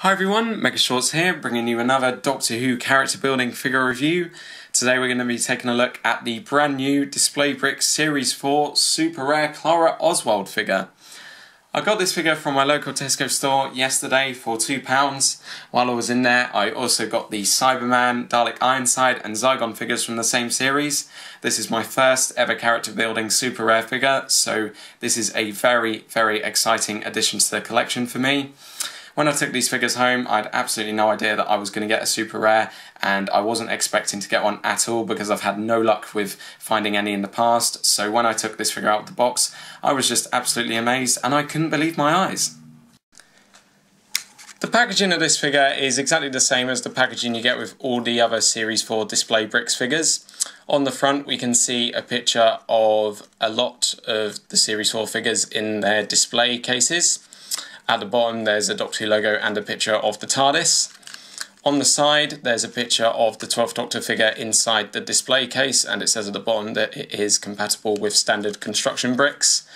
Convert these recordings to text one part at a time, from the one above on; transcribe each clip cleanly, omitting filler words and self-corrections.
Hi everyone, Mega Shorts here, bringing you another Doctor Who character building figure review. Today we're going to be taking a look at the brand new Display Brix Series 4 Super Rare Clara Oswald figure. I got this figure from my local Tesco store yesterday for £2. While I was in there, I also got the Cyberman, Dalek Ironside and Zygon figures from the same series. This is my first ever character building super rare figure, so this is a very, very exciting addition to the collection for me. When I took these figures home, I had absolutely no idea that I was going to get a super rare, and I wasn't expecting to get one at all because I've had no luck with finding any in the past. So when I took this figure out of the box, I was just absolutely amazed and I couldn't believe my eyes. The packaging of this figure is exactly the same as the packaging you get with all the other Series 4 Display Brix figures. On the front we can see a picture of a lot of the Series 4 figures in their display cases. At the bottom there's a Doctor Who logo and a picture of the TARDIS. On the side there's a picture of the 12th Doctor figure inside the display case, and it says at the bottom that it is compatible with standard construction bricks.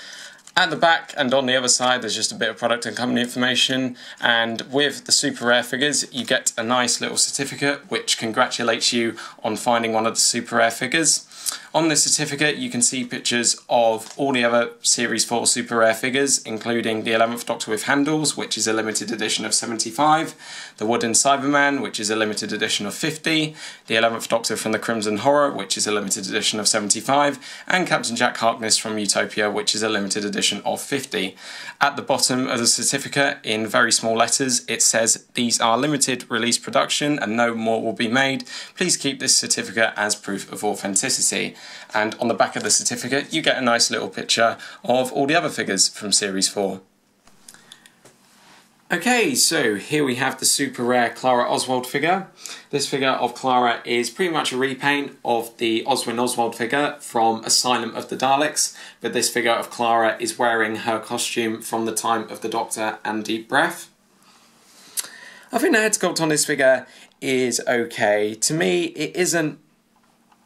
At the back and on the other side there's just a bit of product and company information, and with the super rare figures you get a nice little certificate which congratulates you on finding one of the super rare figures. On this certificate you can see pictures of all the other Series 4 super rare figures, including the 11th Doctor with handles, which is a limited edition of 75, the wooden Cyberman, which is a limited edition of 50, the 11th Doctor from the Crimson Horror, which is a limited edition of 75, and Captain Jack Harkness from Utopia, which is a limited edition of 50. At the bottom of the certificate, in very small letters, it says, "These are limited release production and no more will be made. Please keep this certificate as proof of authenticity." And on the back of the certificate you get a nice little picture of all the other figures from Series 4. Okay, so here we have the Super Rare Clara Oswald figure. This figure of Clara is pretty much a repaint of the Oswin Oswald figure from Asylum of the Daleks, but this figure of Clara is wearing her costume from the time of the Doctor and Deep Breath. I think the head sculpt on this figure is okay. To me, it isn't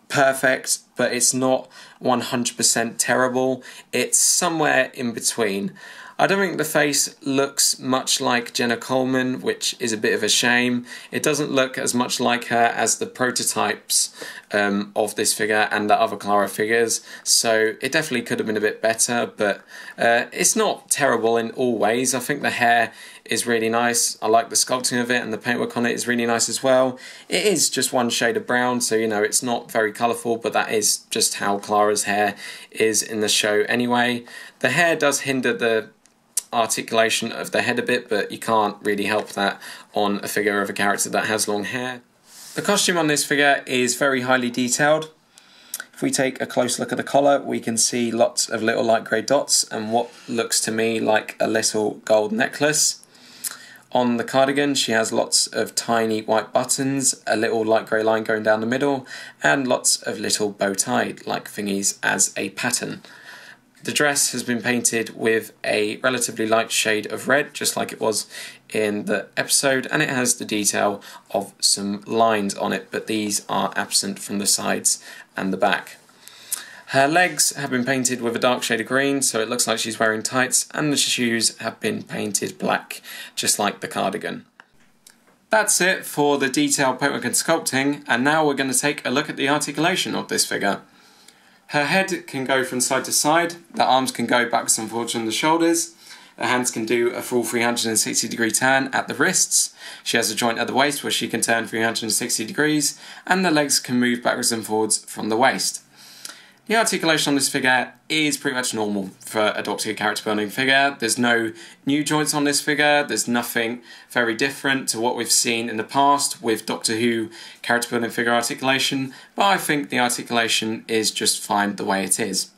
perfect, but it's not 100% terrible. It's somewhere in between. I don't think the face looks much like Jenna Coleman, which is a bit of a shame. It doesn't look as much like her as the prototypes of this figure and the other Clara figures, so it definitely could have been a bit better, but it's not terrible in all ways. I think the hair is really nice. I like the sculpting of it, and the paintwork on it is really nice as well. It is just one shade of brown, so you know it's not very colourful, but that is just how Clara's hair is in the show anyway. The hair does hinder the articulation of the head a bit, but you can't really help that on a figure of a character that has long hair. The costume on this figure is very highly detailed. If we take a close look at the collar, we can see lots of little light grey dots and what looks to me like a little gold necklace. On the cardigan she has lots of tiny white buttons, a little light grey line going down the middle, and lots of little bow tie like thingies as a pattern. The dress has been painted with a relatively light shade of red, just like it was in the episode, and it has the detail of some lines on it, but these are absent from the sides and the back. Her legs have been painted with a dark shade of green, so it looks like she's wearing tights, and the shoes have been painted black, just like the cardigan. That's it for the detailed paintwork and sculpting, and now we're going to take a look at the articulation of this figure. Her head can go from side to side, the arms can go backwards and forwards from the shoulders, the hands can do a full 360-degree turn at the wrists, she has a joint at the waist where she can turn 360 degrees, and the legs can move backwards and forwards from the waist. The articulation on this figure is pretty much normal for a Doctor Who character building figure. There's no new joints on this figure, there's nothing very different to what we've seen in the past with Doctor Who character building figure articulation, but I think the articulation is just fine the way it is.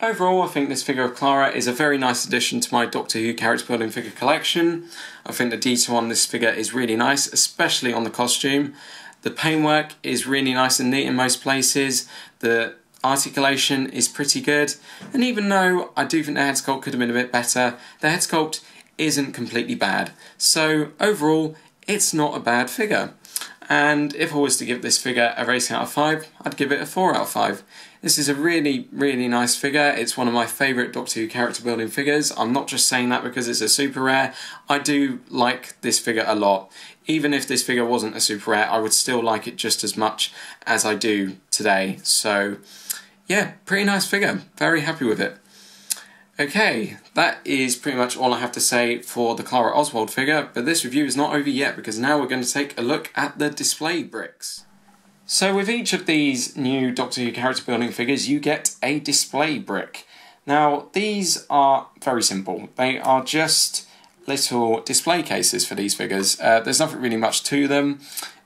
Overall, I think this figure of Clara is a very nice addition to my Doctor Who character building figure collection. I think the detail on this figure is really nice, especially on the costume. The paintwork is really nice and neat in most places. The articulation is pretty good, and even though I do think the head sculpt could have been a bit better, the head sculpt isn't completely bad. So overall, it's not a bad figure. and if I was to give this figure a rating out of 5, I'd give it a 4 out of 5. This is a really, really nice figure. It's one of my favourite Doctor Who character building figures. I'm not just saying that because it's a super rare. I do like this figure a lot. Even if this figure wasn't a super rare, I would still like it just as much as I do today. So, yeah, pretty nice figure. Very happy with it. Okay, that is pretty much all I have to say for the Clara Oswald figure, but this review is not over yet because now we're going to take a look at the display bricks. So with each of these new Doctor Who character building figures, you get a display brick. Now, these are very simple. They are just little display cases for these figures. There's nothing really much to them.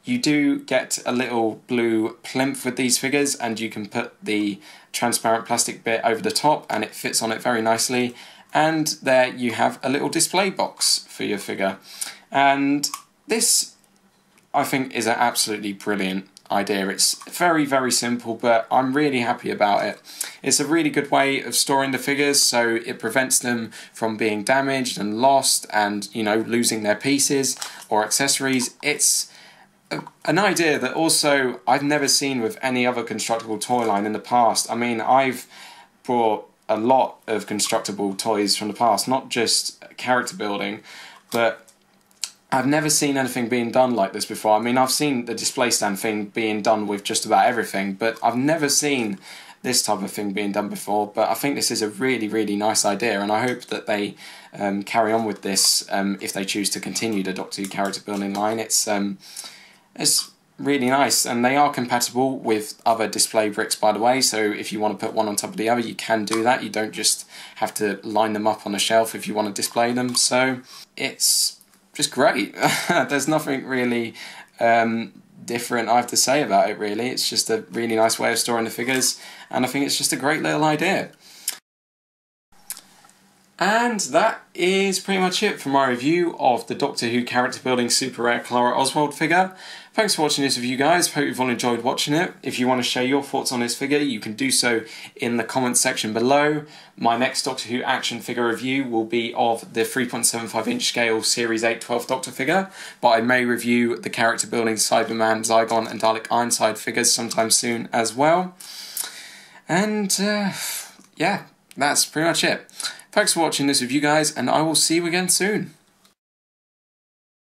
You do get a little blue plinth with these figures, and you can put the transparent plastic bit over the top and it fits on it very nicely. And there you have a little display box for your figure. And this, I think, is an absolutely brilliant idea. It's very, very simple, but I'm really happy about it. It's a really good way of storing the figures, so it prevents them from being damaged and lost and, you know, losing their pieces or accessories. It's an idea that also I've never seen with any other constructible toy line in the past. I mean, I've brought a lot of constructible toys from the past, not just character building, but I've never seen anything being done like this before. I mean, I've seen the display stand thing being done with just about everything, but I've never seen this type of thing being done before. But I think this is a really, really nice idea, and I hope that they carry on with this if they choose to continue the Doctor Who character building line. It's really nice, and they are compatible with other display bricks, by the way, so if you want to put one on top of the other, you can do that. You don't just have to line them up on a shelf if you want to display them, so it's just great. There's nothing really different I have to say about it, really. It's just a really nice way of storing the figures, and I think it's just a great little idea. And that is pretty much it for my review of the Doctor Who character building Super Rare Clara Oswald figure. Thanks for watching this review, guys. Hope you've all enjoyed watching it. If you want to share your thoughts on this figure, you can do so in the comments section below. My next Doctor Who action figure review will be of the 3.75 inch scale Series 8 12th Doctor figure, but I may review the character building Cyberman, Zygon and Dalek Ironside figures sometime soon as well. And yeah, that's pretty much it. Thanks for watching this review, guys, and I will see you again soon.